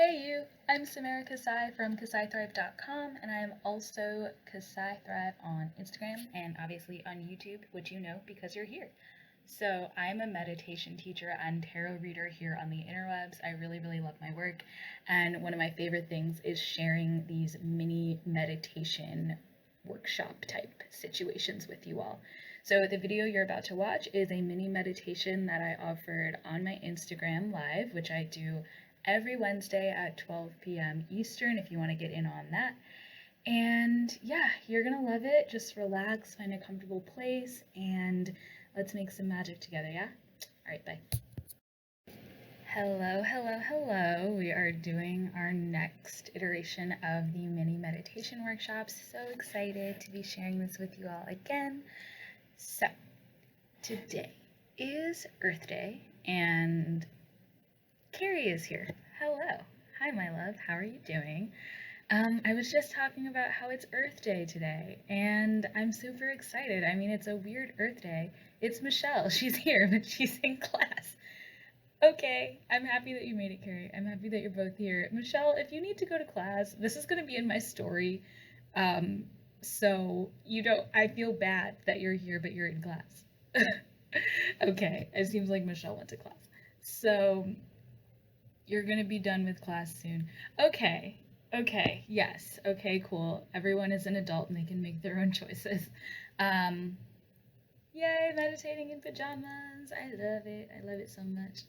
Hey you, I'm Samra Kasai from KasaiThrive.com, and I am also Kasai Thrive on Instagram and obviously on YouTube, which you know because you're here. So I'm a meditation teacher and tarot reader here on the interwebs. I really love my work, and one of my favorite things is sharing these mini meditation workshop type situations with you all. So the video you're about to watch is a mini meditation that I offered on my Instagram live, which I do every Wednesday at 12 p.m. Eastern if you want to get in on that. And yeah, you're going to love it. Just relax, find a comfortable place, and let's make some magic together, yeah? All right, bye. Hello. We are doing our next iteration of the mini meditation workshops. So excited to be sharing this with you all again. So, today is Earth Day, and Carrie is here. Hello. Hi, my love. How are you doing? I was just talking about how it's Earth Day today, and I'm super excited. I mean, it's a weird Earth Day. It's Michelle. She's here, but she's in class. Okay, I'm happy that you made it, Carrie. I'm happy that you're both here. Michelle, if you need to go to class, this is going to be in my story. So you don't, I feel bad that you're here, but you're in class. Okay, it seems like Michelle went to class. So you're going to be done with class soon. Okay, yes. Okay, cool. Everyone is an adult and they can make their own choices. Yay, meditating in pajamas. I love it. I love it so much.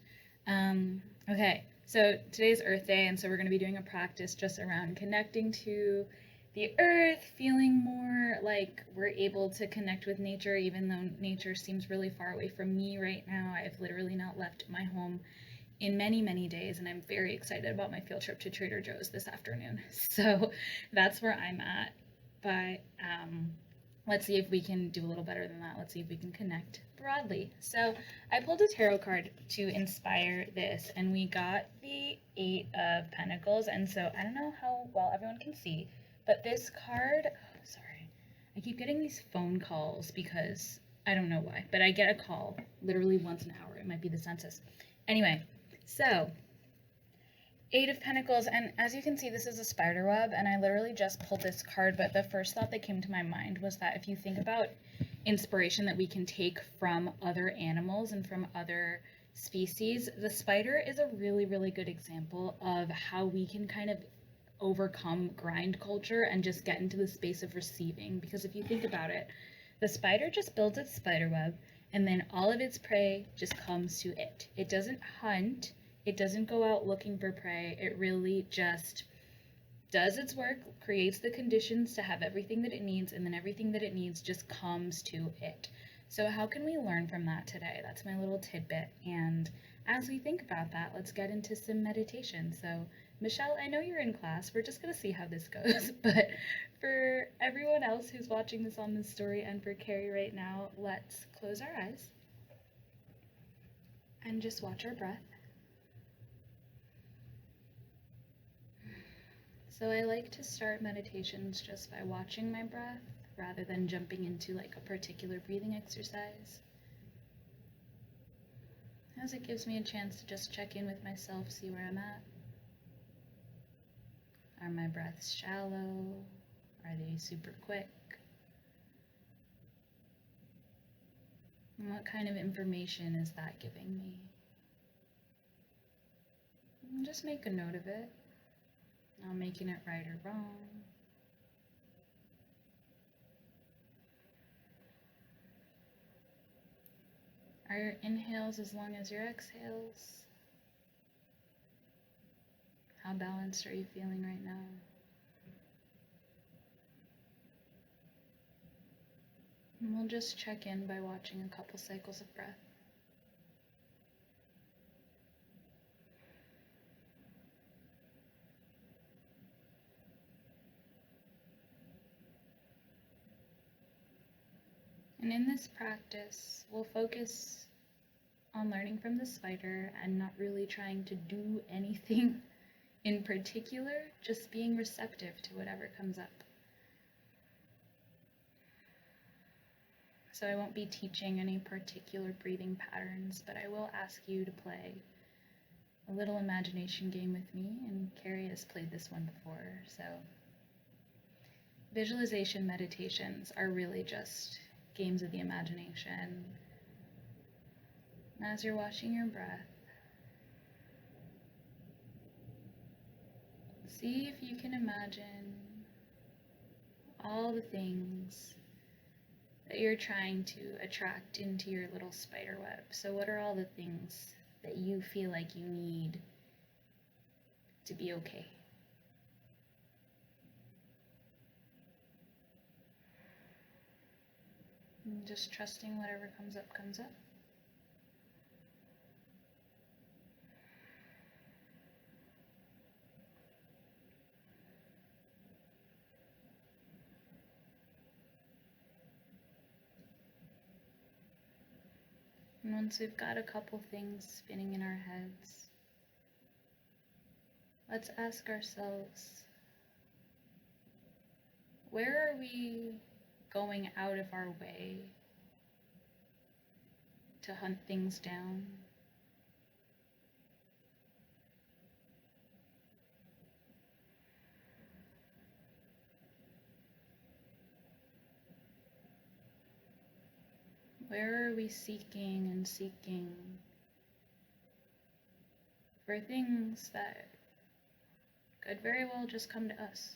Okay, so today's Earth Day, and so we're going to be doing a practice just around connecting to the earth, feeling more like we're able to connect with nature, even though nature seems really far away from me right now. I've literally not left my home in many days, and I'm very excited about my field trip to Trader Joe's this afternoon. So that's where I'm at. But let's see if we can do a little better than that. Let's see if we can connect broadly. So I pulled a tarot card to inspire this, and we got the Eight of Pentacles. And so I don't know how well everyone can see, but this card, sorry, I keep getting these phone calls because I don't know why, but I get a call literally once an hour. It might be the census. Anyway, so Eight of Pentacles, and as you can see, this is a spider web, and I literally just pulled this card, but the first thought that came to my mind was that if you think about inspiration that we can take from other animals and from other species, the spider is a really good example of how we can kind of overcome grind culture and just get into the space of receiving. Because if you think about it, the spider just builds its spider web, and then all of its prey just comes to it. It doesn't hunt. It doesn't go out looking for prey. It really just does its work, creates the conditions to have everything that it needs, and then everything that it needs just comes to it. So how can we learn from that today? That's my little tidbit. And as we think about that, let's get into some meditation. So Michelle, I know you're in class. We're just going to see how this goes. But for everyone else who's watching this on this story, and for Carrie right now, let's close our eyes and just watch our breath. So I like to start meditations just by watching my breath rather than jumping into like a particular breathing exercise, as it gives me a chance to just check in with myself, see where I'm at. Are my breaths shallow? Are they super quick? And what kind of information is that giving me? And just make a note of it. Not making it right or wrong. Are your inhales as long as your exhales? How balanced are you feeling right now? And we'll just check in by watching a couple cycles of breath. And in this practice, we'll focus on learning from the spider and not really trying to do anything in particular, just being receptive to whatever comes up. So I won't be teaching any particular breathing patterns, but I will ask you to play a little imagination game with me, and Carrie has played this one before. So visualization meditations are really just games of the imagination. As you're watching your breath, see if you can imagine all the things that you're trying to attract into your little spider web. So what are all the things that you feel like you need to be okay? And just trusting whatever comes up, comes up. And once we've got a couple things spinning in our heads, let's ask ourselves, where are we going out of our way to hunt things down? Where are we seeking and seeking for things that could very well just come to us?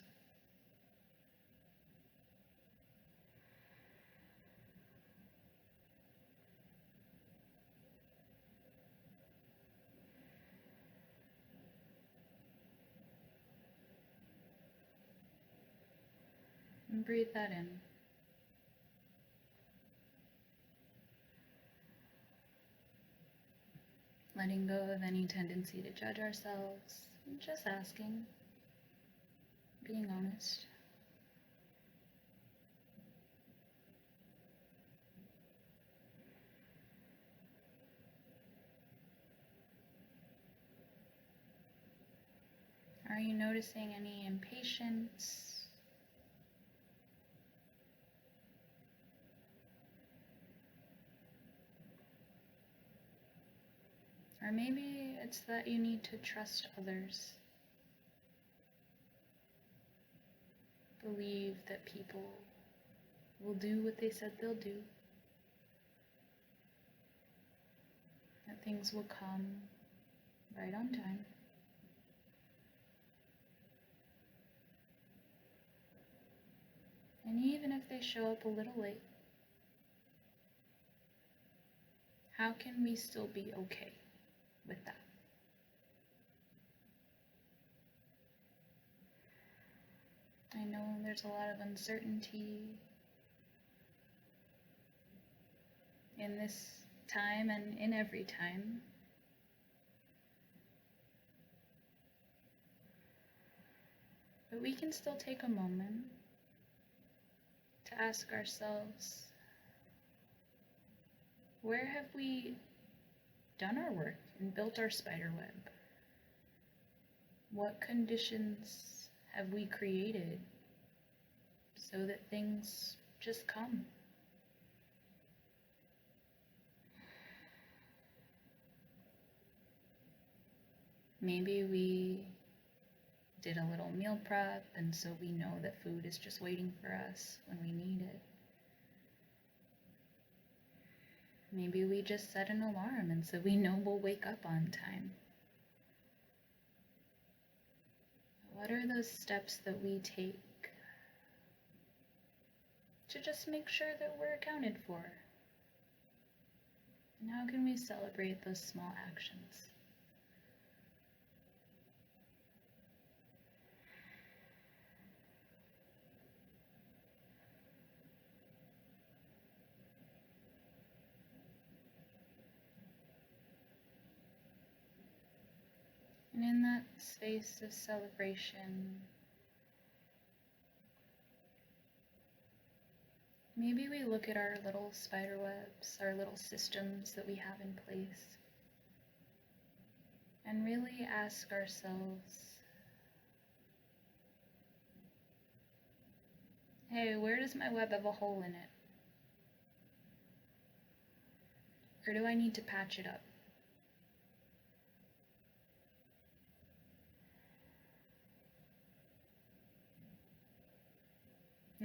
And breathe that in. Letting go of any tendency to judge ourselves, and just asking, being honest. Are you noticing any impatience? Or maybe it's that you need to trust others. Believe that people will do what they said they'll do. That things will come right on time. And even if they show up a little late, how can we still be okay with that? I know there's a lot of uncertainty in this time and in every time. But we can still take a moment to ask ourselves, where have we done our work and built our spider web? What conditions have we created so that things just come? Maybe we did a little meal prep, and so we know that food is just waiting for us when we need it. Maybe we just set an alarm, and so we know we'll wake up on time. What are those steps that we take to just make sure that we're accounted for? And how can we celebrate those small actions? And in that space of celebration, maybe we look at our little spider webs, our little systems that we have in place, and really ask ourselves, hey, where does my web have a hole in it? Or do I need to patch it up?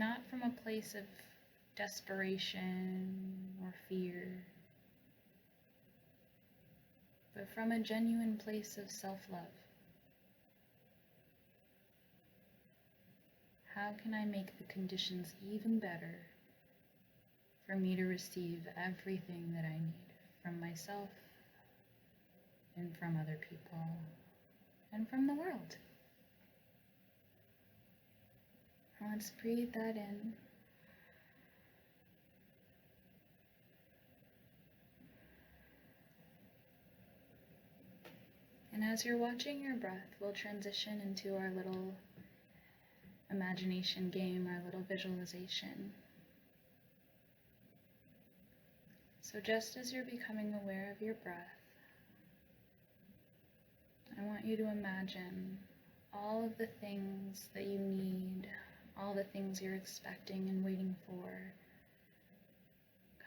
not from a place of desperation or fear, but from a genuine place of self-love. How can I make the conditions even better for me to receive everything that I need from myself and from other people and from the world? Let's breathe that in. And as you're watching your breath, we'll transition into our little imagination game, our little visualization. So just as you're becoming aware of your breath, I want you to imagine all of the things that you need, all the things you're expecting and waiting for,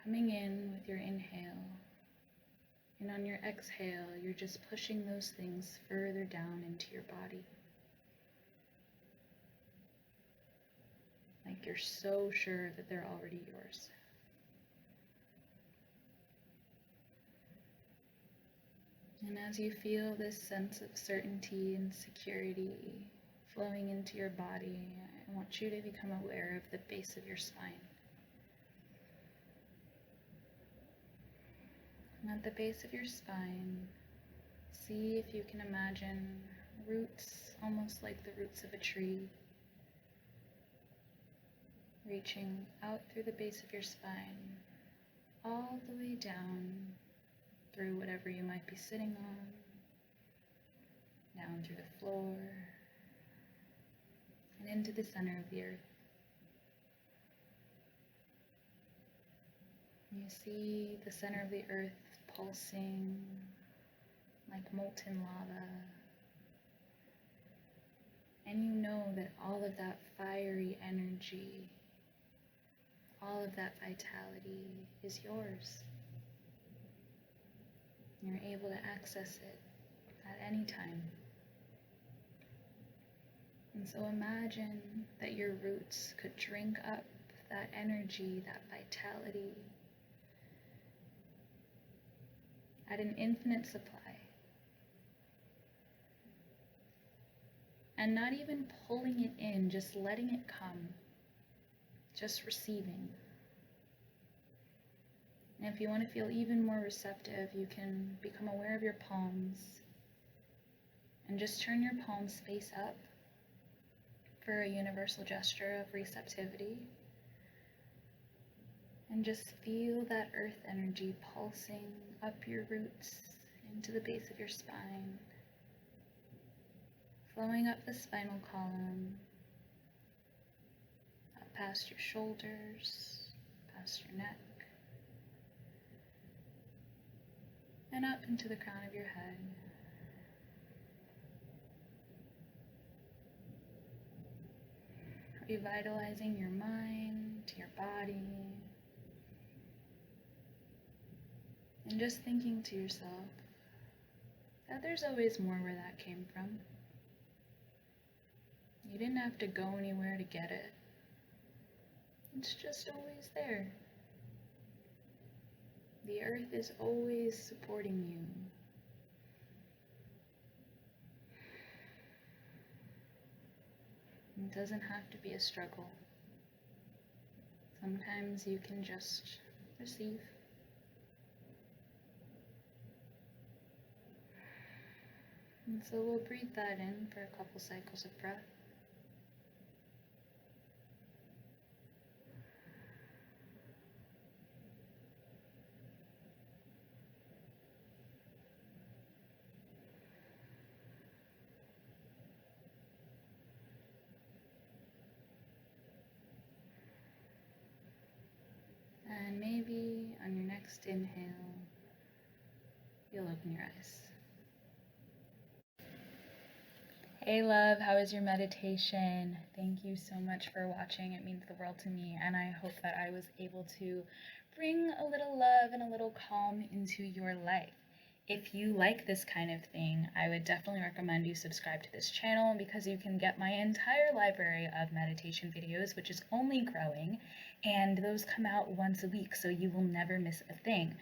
coming in with your inhale. And on your exhale, you're just pushing those things further down into your body. Like you're so sure that they're already yours. And as you feel this sense of certainty and security flowing into your body, I want you to become aware of the base of your spine. And at the base of your spine, see if you can imagine roots, almost like the roots of a tree, reaching out through the base of your spine, all the way down through whatever you might be sitting on, down through the floor, and into the center of the earth. You see the center of the earth pulsing like molten lava, and you know that all of that fiery energy, all of that vitality is yours. You're able to access it at any time. And so imagine that your roots could drink up that energy, that vitality, at an infinite supply. And not even pulling it in, just letting it come, just receiving. And if you want to feel even more receptive, you can become aware of your palms and just turn your palms face up for a universal gesture of receptivity. And just feel that earth energy pulsing up your roots into the base of your spine, flowing up the spinal column, up past your shoulders, past your neck, and up into the crown of your head. Revitalizing your mind, your body, and just thinking to yourself that there's always more where that came from. You didn't have to go anywhere to get it. It's just always there. The earth is always supporting you. It doesn't have to be a struggle. Sometimes you can just receive. And so we'll breathe that in for a couple cycles of breath. And maybe on your next inhale, you'll open your eyes. Hey love, how was your meditation? Thank you so much for watching. It means the world to me, and I hope that I was able to bring a little love and a little calm into your life. If you like this kind of thing, I would definitely recommend you subscribe to this channel because you can get my entire library of meditation videos, which is only growing, and those come out once a week, so you will never miss a thing.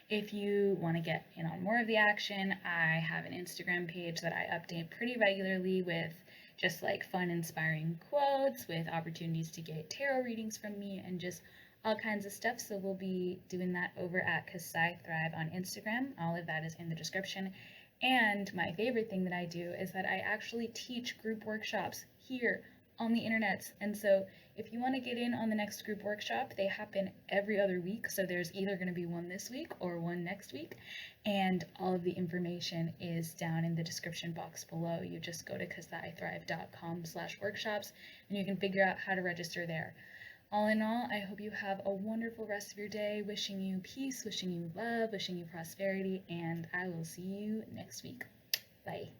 If you want to get in on more of the action, I have an Instagram page that I update pretty regularly with just like fun, inspiring quotes, with opportunities to get tarot readings from me, and just all kinds of stuff. So we'll be doing that over at 'Cause I Thrive on Instagram. All of that is in the description. And my favorite thing that I do is that I actually teach group workshops here on the internet. And so if you want to get in on the next group workshop, they happen every other week. So there's either going to be one this week or one next week. And all of the information is down in the description box below. You just go to causithrive.com/workshops and you can figure out how to register there. All in all, I hope you have a wonderful rest of your day. Wishing you peace, wishing you love, wishing you prosperity, and I will see you next week. Bye.